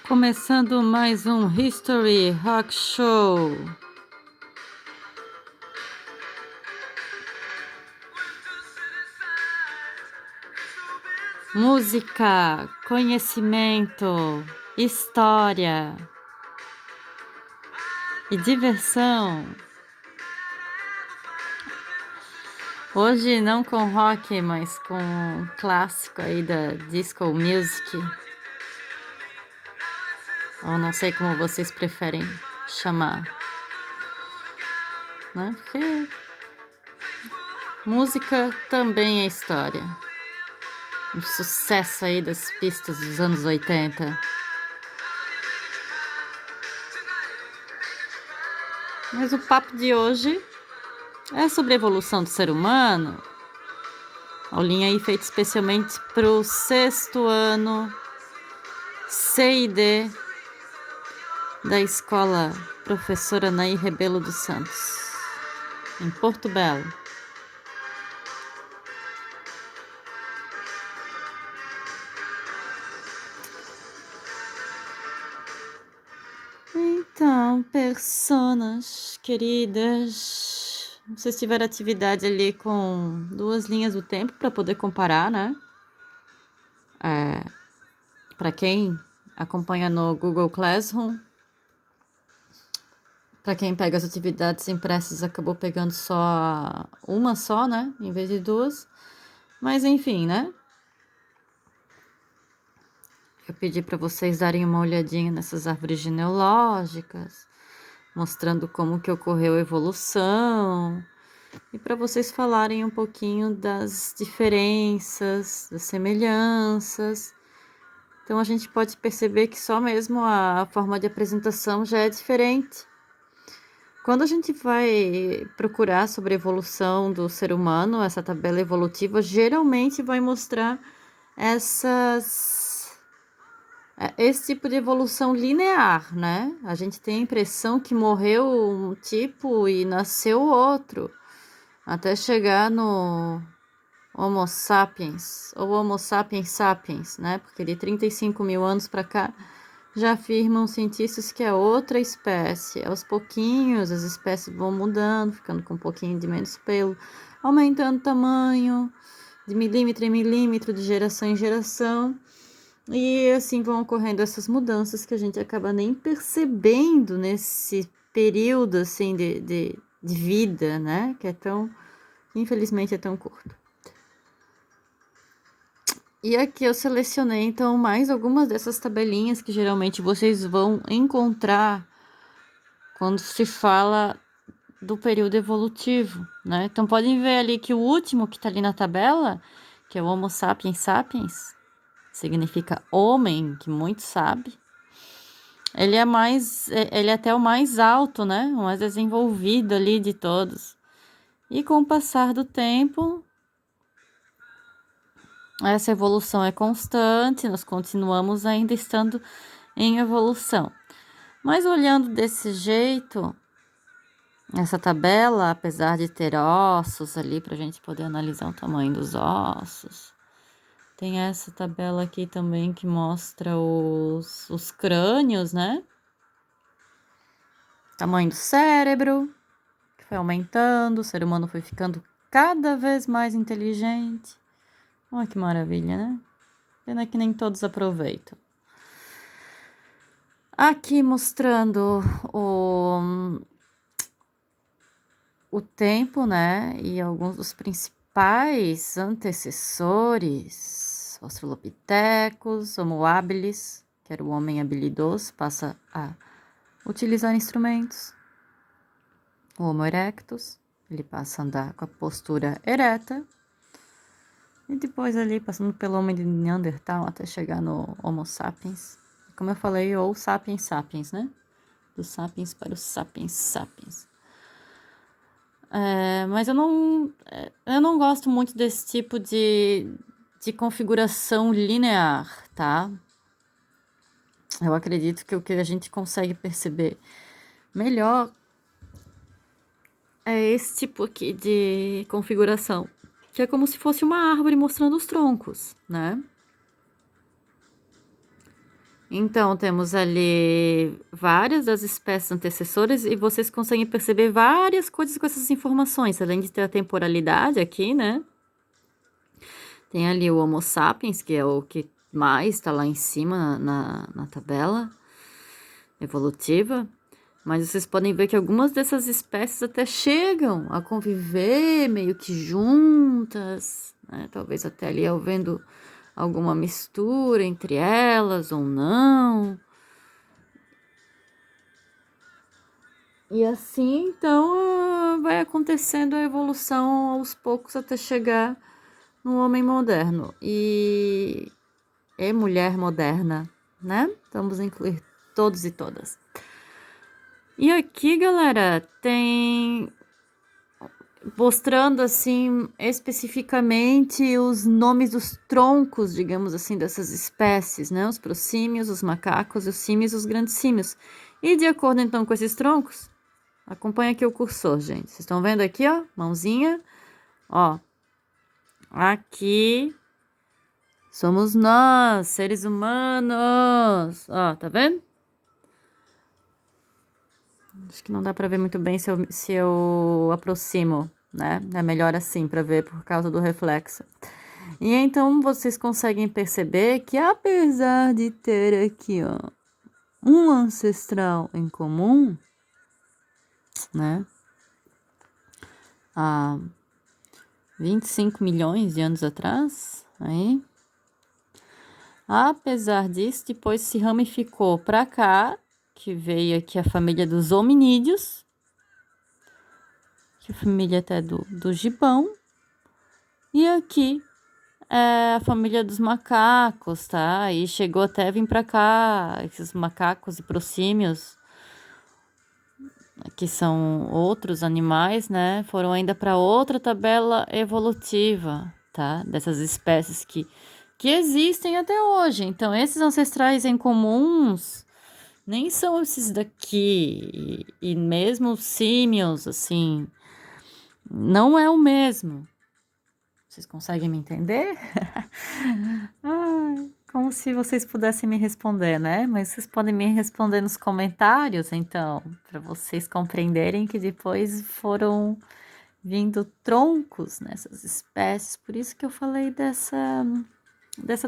Começando mais um History Rock Show. Música, conhecimento, história e diversão. Hoje não com rock, mas com um clássico aí da disco music. Ou não sei como vocês preferem chamar, né? Porque música também é história. Um sucesso aí das pistas dos anos 80. Mas o papo de hoje é sobre a evolução do ser humano. Aulinha aí feita especialmente para o 6º ano C&D da escola Professora Nair Rebelo dos Santos, em Porto Belo. Então, personas queridas, vocês tiveram atividade ali com 2 linhas do tempo para poder comparar, né? Para quem acompanha no Google Classroom, para quem pega as atividades impressas, acabou pegando só uma só, né? Em vez de 2. Mas enfim, né? Eu pedi para vocês darem uma olhadinha nessas árvores genealógicas, mostrando como que ocorreu a evolução, e para vocês falarem um pouquinho das diferenças, das semelhanças. Então a gente pode perceber que só mesmo a forma de apresentação já é diferente. Quando a gente vai procurar sobre a evolução do ser humano, essa tabela evolutiva geralmente vai mostrar esse tipo de evolução linear, né? A gente tem a impressão que morreu um tipo e nasceu outro, até chegar no Homo sapiens, ou Homo sapiens sapiens, né? Porque de 35 mil anos para cá, já afirmam cientistas que é outra espécie. Aos pouquinhos, as espécies vão mudando, ficando com um pouquinho de menos pelo, aumentando o tamanho, de milímetro em milímetro, de geração em geração. E assim vão ocorrendo essas mudanças que a gente acaba nem percebendo nesse período assim de vida, né? Que é tão, infelizmente, é tão curto. E aqui eu selecionei então mais algumas dessas tabelinhas que geralmente vocês vão encontrar quando se fala do período evolutivo, né? Então podem ver ali que o último que tá ali na tabela, que é o Homo sapiens sapiens, significa homem, que muito sabe. Ele é até o mais alto, né? O mais desenvolvido ali de todos. E com o passar do tempo, essa evolução é constante, nós continuamos ainda estando em evolução. Mas olhando desse jeito, essa tabela, apesar de ter ossos ali para a gente poder analisar o tamanho dos ossos, tem essa tabela aqui também que mostra os crânios, né? Tamanho do cérebro, que foi aumentando, o ser humano foi ficando cada vez mais inteligente. Olha que maravilha, né? Pena que nem todos aproveitam. Aqui mostrando o tempo, né? E alguns dos principais antecessores, Australopithecus, Homo habilis, que era o homem habilidoso, passa a utilizar instrumentos. O Homo erectus, ele passa a andar com a postura ereta. E depois ali, passando pelo homem de Neandertal até chegar no Homo sapiens. Como eu falei, ou sapiens sapiens, né? Do sapiens para o sapiens sapiens. Mas eu não gosto muito desse tipo de configuração linear, tá? Eu acredito que o que a gente consegue perceber melhor é esse tipo aqui de configuração, que é como se fosse uma árvore mostrando os troncos, né? Então, temos ali várias das espécies antecessoras e vocês conseguem perceber várias coisas com essas informações, além de ter a temporalidade aqui, né? Tem ali o Homo sapiens, que é o que mais está lá em cima na tabela evolutiva. Mas vocês podem ver que algumas dessas espécies até chegam a conviver meio que juntas, né? Talvez até ali havendo alguma mistura entre elas ou não. E assim, então, vai acontecendo a evolução aos poucos até chegar no homem moderno. E é mulher moderna, né? Vamos incluir todos e todas. E aqui, galera, tem mostrando assim especificamente os nomes dos troncos, digamos assim, dessas espécies, né? Os prosímios, os macacos, os símios, os grandes símios. E de acordo então com esses troncos, acompanha aqui o cursor, gente. Vocês estão vendo aqui, ó, mãozinha, ó. Aqui somos nós, seres humanos. Ó, tá vendo? Acho que não dá pra ver muito bem se eu aproximo, né? É melhor assim pra ver por causa do reflexo. E então vocês conseguem perceber que apesar de ter aqui, ó, um ancestral em comum, né? Há 25 milhões de anos atrás, aí. Apesar disso, depois se ramificou para cá, que veio aqui a família dos hominídeos, que é a família até do gibão, e aqui é a família dos macacos, tá? E chegou até vir para cá, esses macacos e prosímios, que são outros animais, né? Foram ainda para outra tabela evolutiva, tá? Dessas espécies que existem até hoje. Então, esses ancestrais em comuns nem são esses daqui. E mesmo os símios, assim, não é o mesmo. Vocês conseguem me entender? Ai, como se vocês pudessem me responder, né? Mas vocês podem me responder nos comentários, então, para vocês compreenderem que depois foram vindo troncos nessas espécies. Por isso que eu falei dessa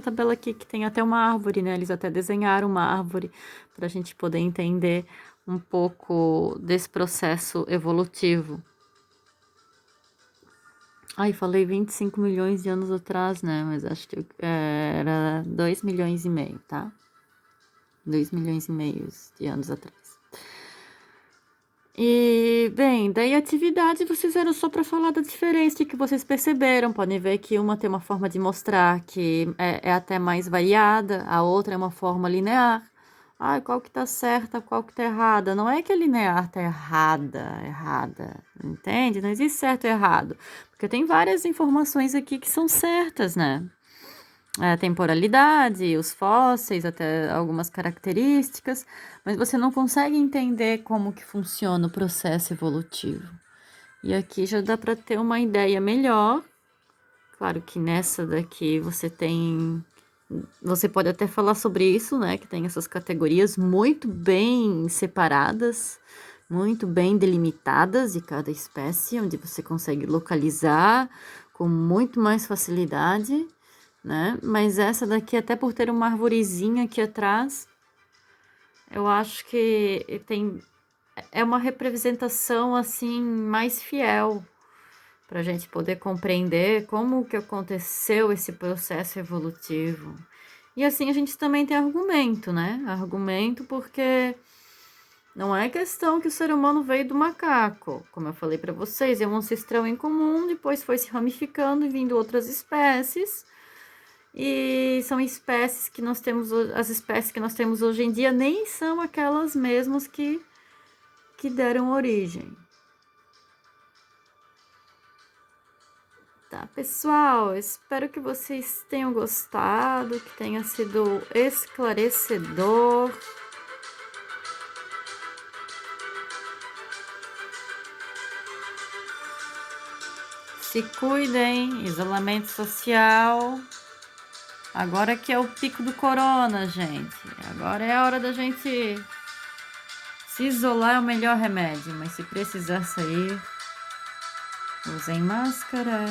tabela aqui, que tem até uma árvore, né? Eles até desenharam uma árvore para a gente poder entender um pouco desse processo evolutivo. Ai, falei 25 milhões de anos atrás, né? Mas acho que era 2 milhões e meio, tá? 2 milhões e meio de anos atrás. E, bem, daí a atividade vocês eram só para falar da diferença que vocês perceberam. Podem ver que uma tem uma forma de mostrar que é até mais variada, a outra é uma forma linear. Ai, qual que tá certa, qual que tá errada? Não é que a linear tá errada, entende? Não existe certo e errado, porque tem várias informações aqui que são certas, né? A temporalidade, os fósseis, até algumas características, mas você não consegue entender como que funciona o processo evolutivo. E aqui já dá para ter uma ideia melhor. Claro que nessa daqui você pode até falar sobre isso, né? Que tem essas categorias muito bem separadas, muito bem delimitadas de cada espécie, onde você consegue localizar com muito mais facilidade, né? Mas essa daqui, até por ter uma arvorezinha aqui atrás, eu acho que é uma representação assim mais fiel para a gente poder compreender como que aconteceu esse processo evolutivo. E assim a gente também tem argumento, né? Argumento porque não é questão que o ser humano veio do macaco, como eu falei para vocês, é um ancestral em comum, depois foi se ramificando e vindo outras espécies. E são espécies que nós temos, as espécies que nós temos hoje em dia nem são aquelas mesmas que deram origem. Tá, pessoal, espero que vocês tenham gostado, que tenha sido esclarecedor. Se cuidem, isolamento social. Agora que é o pico do corona, gente. Agora é a hora da gente se isolar, é o melhor remédio. Mas se precisar sair, usem máscara.